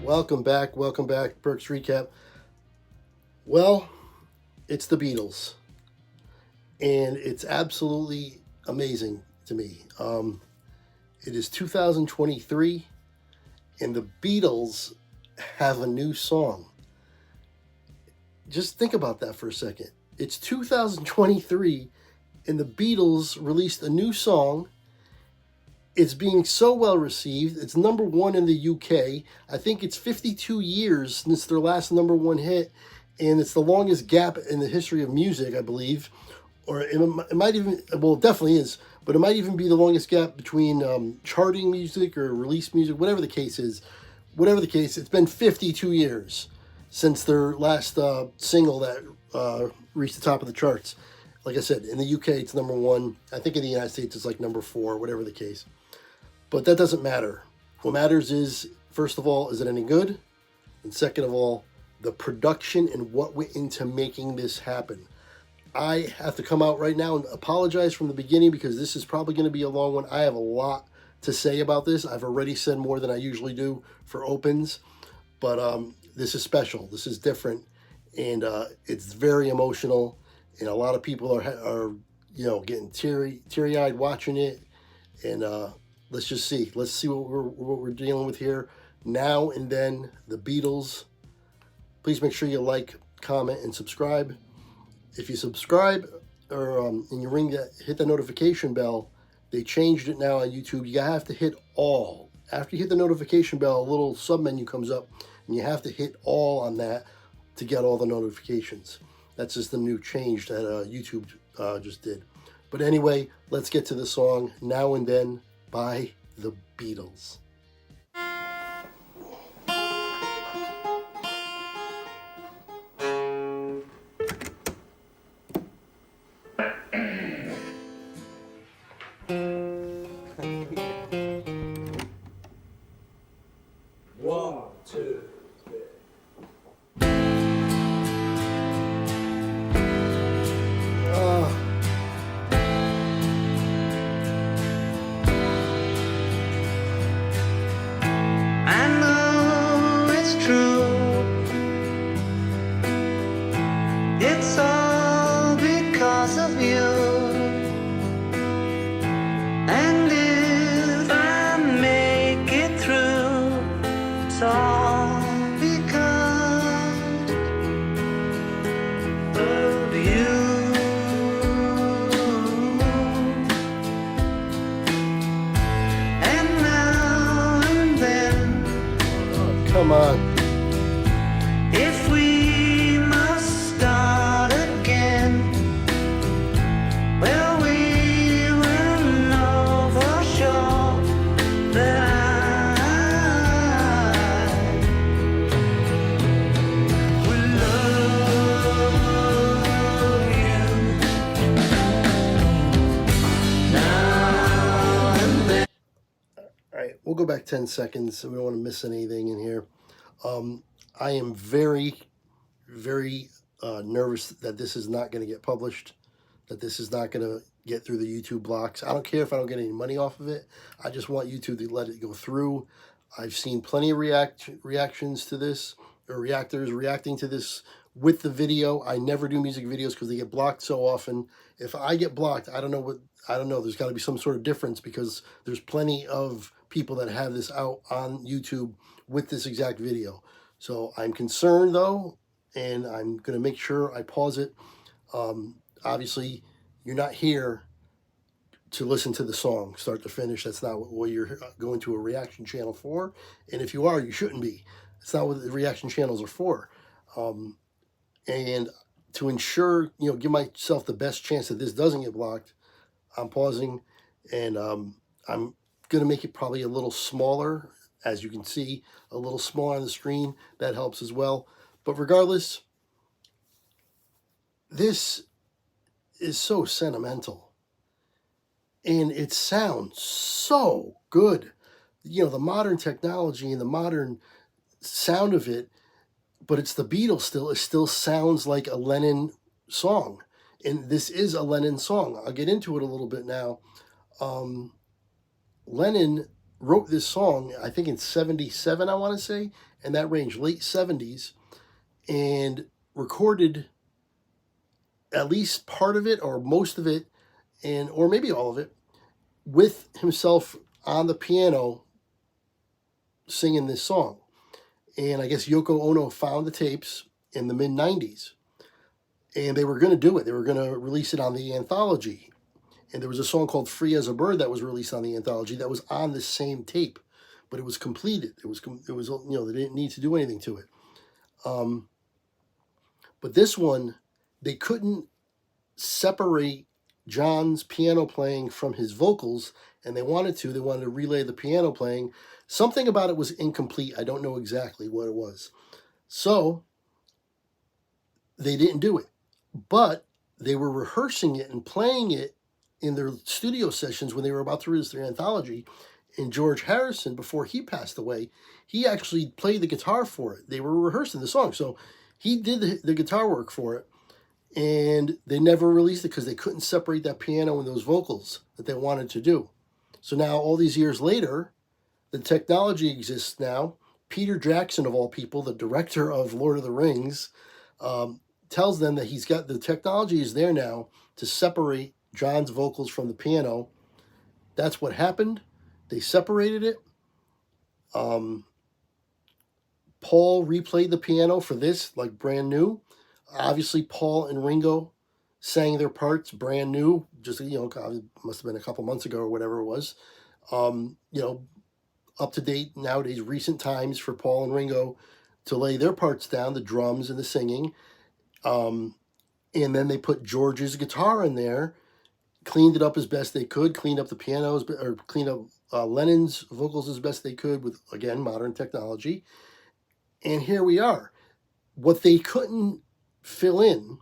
Welcome back, Perks Recap. Well, it's the Beatles, and it's absolutely amazing to me. It is 2023, and the Beatles have a new song. Just think about that for a second. It's 2023, and the Beatles released a new song. It's being so well received. It's number one in the UK. I think it's 52 years since their last number one hit, and it's the longest gap in the history of music, I believe. Or it might even, well, it definitely is, but it might even be the longest gap between charting music or released music, whatever the case is. Whatever the case, it's been 52 years since their last single that reached the top of the charts. Like I said, in the UK, it's number one. I think in the United States, it's like number 4, whatever the case. But that doesn't matter. What matters is, first of all, is it any good? And second of all, the production and what went into making this happen. I have to come out right now and apologize from the beginning because this is probably going to be a long one. I have a lot to say about this. I've already said more than I usually do for opens. But this is special. This is different. And it's very emotional. And a lot of people are getting teary-eyed watching it. And let's just see. Let's see what we're dealing with here. Now and Then, the Beatles. Please make sure you like, comment, and subscribe. If you subscribe or and you hit the notification bell, they changed it now on YouTube. You have to hit all. After you hit the notification bell, a little sub menu comes up, and you have to hit all on that to get all the notifications. That's just the new change that YouTube just did. But anyway, let's get to the song Now and Then by the Beatles. One, two, three. I know it's true. It's all because of you. And if I make it through, it's all because of you. And now and then, Come on. if we must start again, well, we will know for sure that I will love you now and then. All right, we'll go back 10 seconds so we don't want to miss anything in here. I am very, very nervous that this is not going to get published, that this is not going to get through the YouTube blocks. I don't care if I don't get any money off of it. I just want YouTube to let it go through. I've seen plenty of reactions to this, or reactors reacting to this with the video. I never do music videos because they get blocked so often. If I get blocked, I don't know. There's got to be some sort of difference because there's plenty of people that have this out on YouTube with this exact video. So I'm concerned though, and I'm going to make sure I pause it. Obviously, you're not here to listen to the song start to finish. That's not what you're going to a reaction channel for. And if you are, you shouldn't be. It's not what the reaction channels are for. And to ensure, give myself the best chance that this doesn't get blocked, I'm pausing, and I'm going to make it probably a little smaller. As you can see, a little smaller on the screen. That helps as well. But regardless, this is so sentimental. And it sounds so good. The modern technology and the modern sound of it, but it's the Beatles still. It still sounds like a Lennon song. And this is a Lennon song. I'll get into it a little bit now. Lennon wrote this song, I think in 77, I want to say, and that range, late 70s, and recorded at least part of it or most of it, and or maybe all of it, with himself on the piano singing this song. And I guess Yoko Ono found the tapes in the mid-90s, and they were going to do it. They were going to release it on the anthology. And there was a song called Free as a Bird that was released on the anthology that was on the same tape, but it was completed. It was they didn't need to do anything to it. But this one, they couldn't separate John's piano playing from his vocals, and they wanted to relay the piano playing. Something about it was incomplete. I don't know exactly what it was. So they didn't do it, but they were rehearsing it and playing it in their studio sessions when they were about to release their anthology. And George Harrison, before he passed away, he actually played the guitar for it. They were rehearsing the song, so he did the guitar work for it, and they never released it because they couldn't separate that piano and those vocals that they wanted to do. So now, all these years later, the technology exists now. Peter Jackson, of all people, the director of Lord of the Rings, tells them that he's got the technology is there now to separate John's vocals from the piano. That's what happened. They separated it. Paul replayed the piano for this, like brand new. Obviously, Paul and Ringo sang their parts brand new. Just, it must have been a couple months ago or whatever it was. Up to date nowadays, recent times for Paul and Ringo to lay their parts down, the drums and the singing. And then they put George's guitar in there, cleaned it up as best they could, cleaned up the pianos, or cleaned up Lennon's vocals as best they could with, again, modern technology. And here we are. What they couldn't fill in,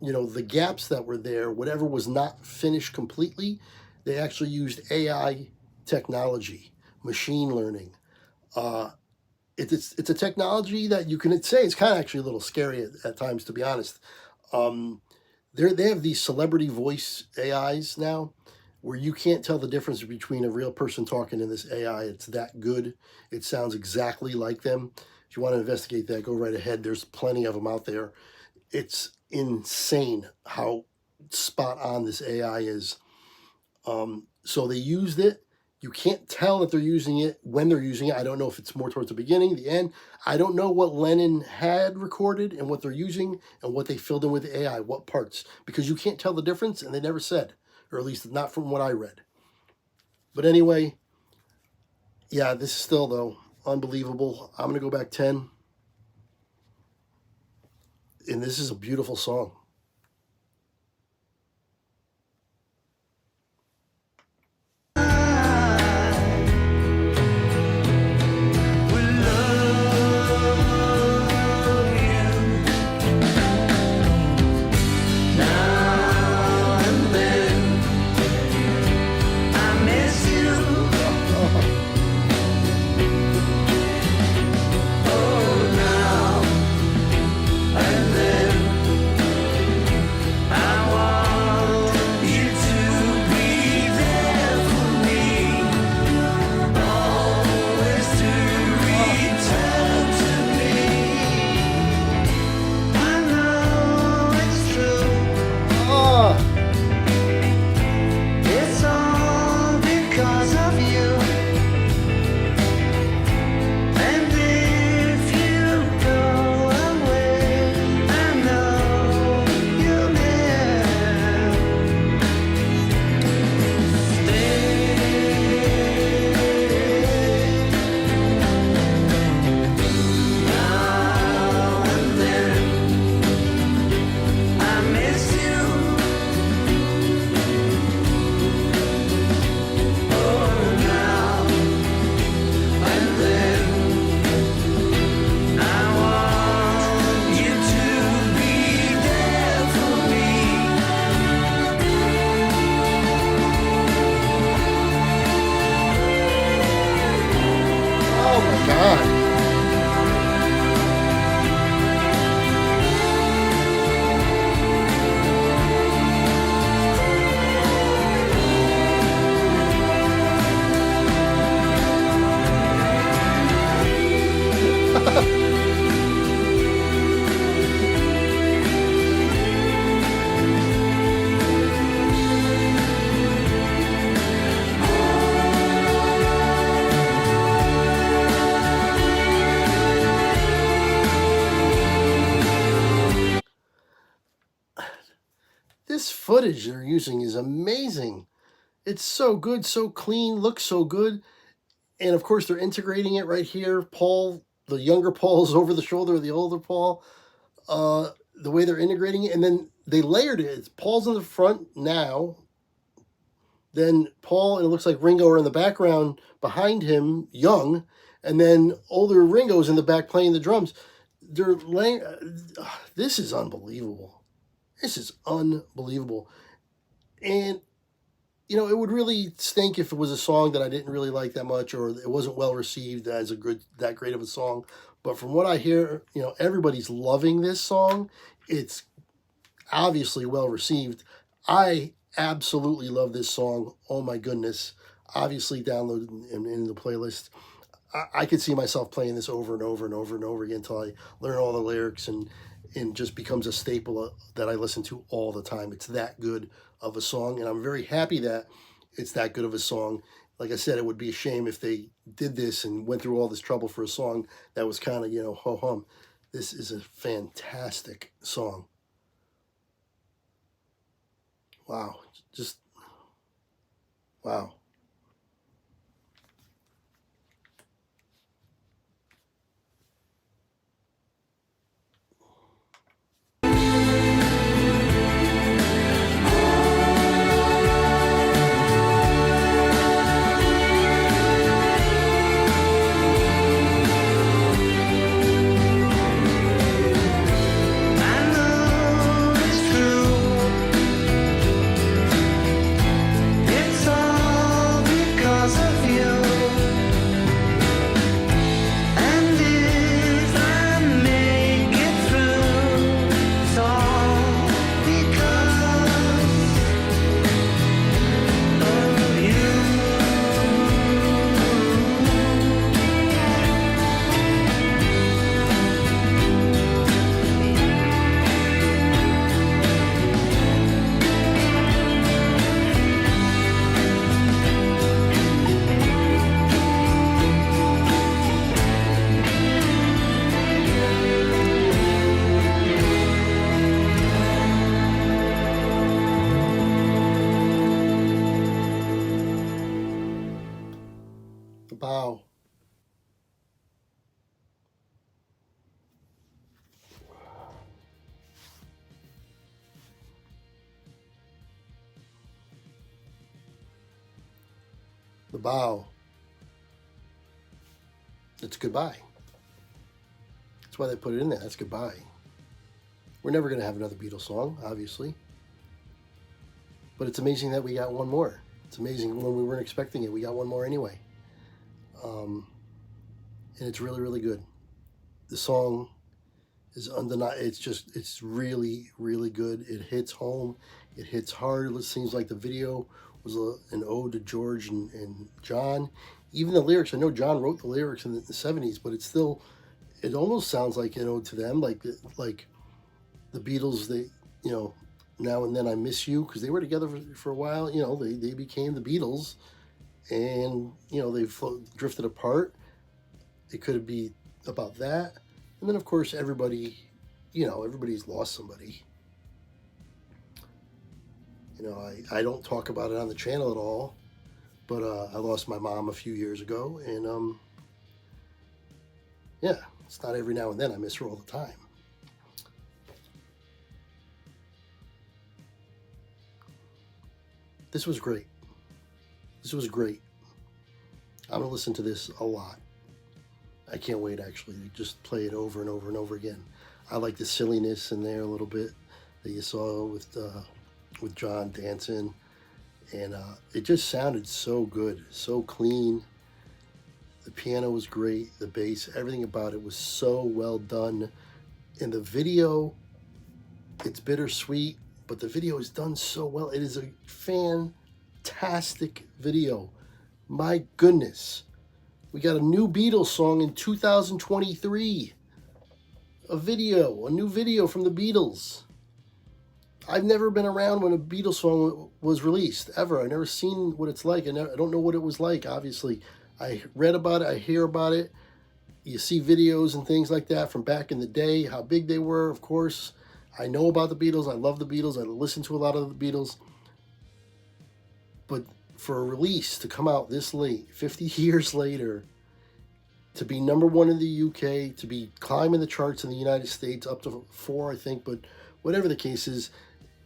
the gaps that were there, whatever was not finished completely, they actually used AI technology, machine learning. It's a technology that you can say it's kind of actually a little scary at times, to be honest. They have these celebrity voice AIs now where you can't tell the difference between a real person talking and this AI. It's that good. It sounds exactly like them. If you want to investigate that, go right ahead. There's plenty of them out there. It's insane how spot on this AI is. So they used it. You can't tell that they're using it when they're using it. I don't know if it's more towards the beginning, the end. I don't know what Lennon had recorded and what they're using and what they filled in with AI, what parts, because you can't tell the difference, and they never said, or at least not from what I read. But anyway, yeah, this is still, though, unbelievable. I'm going to go back 10. And this is a beautiful song. footage they're using is amazing. It's so good, so clean, looks so good. And of course, they're integrating it right here. Paul, the younger Paul, is over the shoulder of the older Paul. The way they're integrating it, and then they layered it. Paul's in the front now. Then Paul, and it looks like Ringo are in the background behind him, young, and then older Ringo's in the back playing the drums. They're laying. This is unbelievable. This is unbelievable. And you know, it would really stink if it was a song that I didn't really like that much, or it wasn't well received as that great of a song. But from what I hear, you know, everybody's loving this song. It's obviously well received. I absolutely love this song. Oh my goodness. Obviously downloaded in the playlist. I could see myself playing this over and over and over and over again until I learn all the lyrics and just becomes a staple that I listen to all the time. It's that good of a song, and I'm very happy that it's that good of a song. Like I said, it would be a shame if they did this and went through all this trouble for a song that was kind of, you know, ho-hum. This is a fantastic song. Wow. Just, wow. Wow. The bow. It's goodbye. That's why they put it in there. That's goodbye. We're never going to have another Beatles song, obviously. But it's amazing that we got one more. It's amazing when we weren't expecting it. We got one more anyway. And it's really, really good. The song is undeniable. It's really, really good. It hits home. It hits hard. It seems like the video was an ode to George and John. Even the lyrics, I know John wrote the lyrics in the 70s, but it's still, it almost sounds like an ode to them. Like the Beatles, they, you know, Now and Then I Miss You, because they were together for a while. You know, they became the Beatles, and, you know, they've drifted apart. It could be about that. And then, of course, everybody, you know, everybody's lost somebody. You know, I don't talk about it on the channel at all, but I lost my mom a few years ago, and yeah, it's not every now and then. I miss her all the time. This was great. This was great. I'm going to listen to this a lot. I can't wait, actually, to just play it over and over and over again. I like the silliness in there a little bit that you saw with John dancing. And it just sounded so good, so clean. The piano was great, the bass, everything about it was so well done. In the video, it's bittersweet, but the video is done so well. It is a fantastic video. My goodness. We got a new Beatles song in 2023. A new video from the Beatles. I've never been around when a Beatles song was released, ever. I've never seen what it's like. I don't know what it was like, obviously. I read about it, I hear about it. You see videos and things like that from back in the day, how big they were, of course. I know about the Beatles. I love the Beatles. I listen to a lot of the Beatles. But for a release to come out this late, 50 years later, to be number one in the UK, to be climbing the charts in the United States, up to 4, I think, but whatever the case is,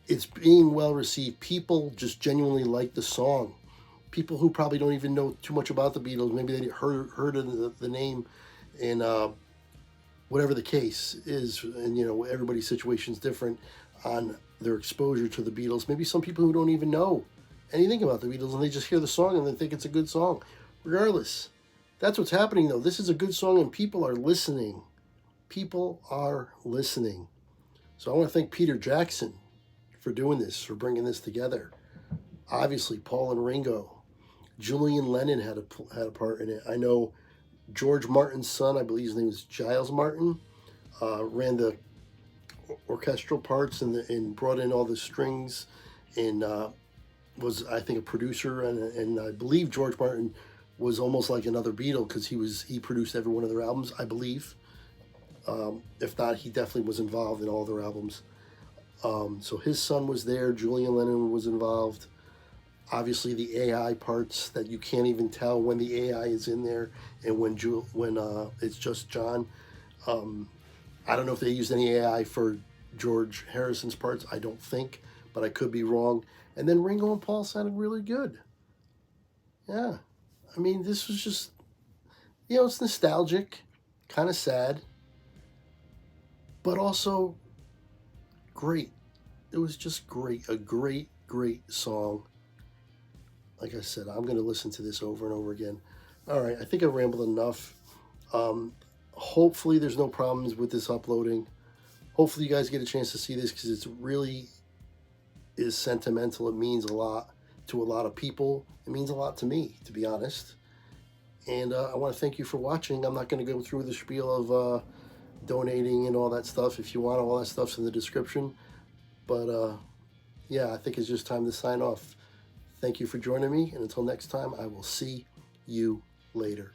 it's being well received. People just genuinely like the song. People who probably don't even know too much about the Beatles, maybe they heard of the name, and whatever the case is, and everybody's situation is different on their exposure to the Beatles. Maybe some people who don't even know anything about the Beatles, and they just hear the song and they think it's a good song. Regardless, that's what's happening though. This is a good song and people are listening. People are listening. So I want to thank Peter Jackson for doing this, for bringing this together. Obviously, Paul and Ringo. Julian Lennon had a part in it. I know George Martin's son, I believe his name was Giles Martin, ran the orchestral parts and brought in all the strings, and was, I think, a producer. And I believe George Martin was almost like another Beatle because he produced every one of their albums, I believe. If not, he definitely was involved in all their albums. So his son was there. Julian Lennon was involved. Obviously, the AI parts that you can't even tell when the AI is in there and when it's just John. I don't know if they used any AI for George Harrison's parts. I don't think, but I could be wrong. And then Ringo and Paul sounded really good. Yeah. I mean, this was just, it's nostalgic, kind of sad, but also great. It was just great. A great, great song. Like I said, I'm going to listen to this over and over again. All right, I think I rambled enough. Hopefully there's no problems with this uploading. Hopefully you guys get a chance to see this because it really is sentimental. It means a lot to a lot of people. It means a lot to me, to be honest. And I want to thank you for watching. I'm not going to go through the spiel of donating and all that stuff. If you want, all that stuff's in the description. But yeah, I think it's just time to sign off. Thank you for joining me, and until next time, I will see you later.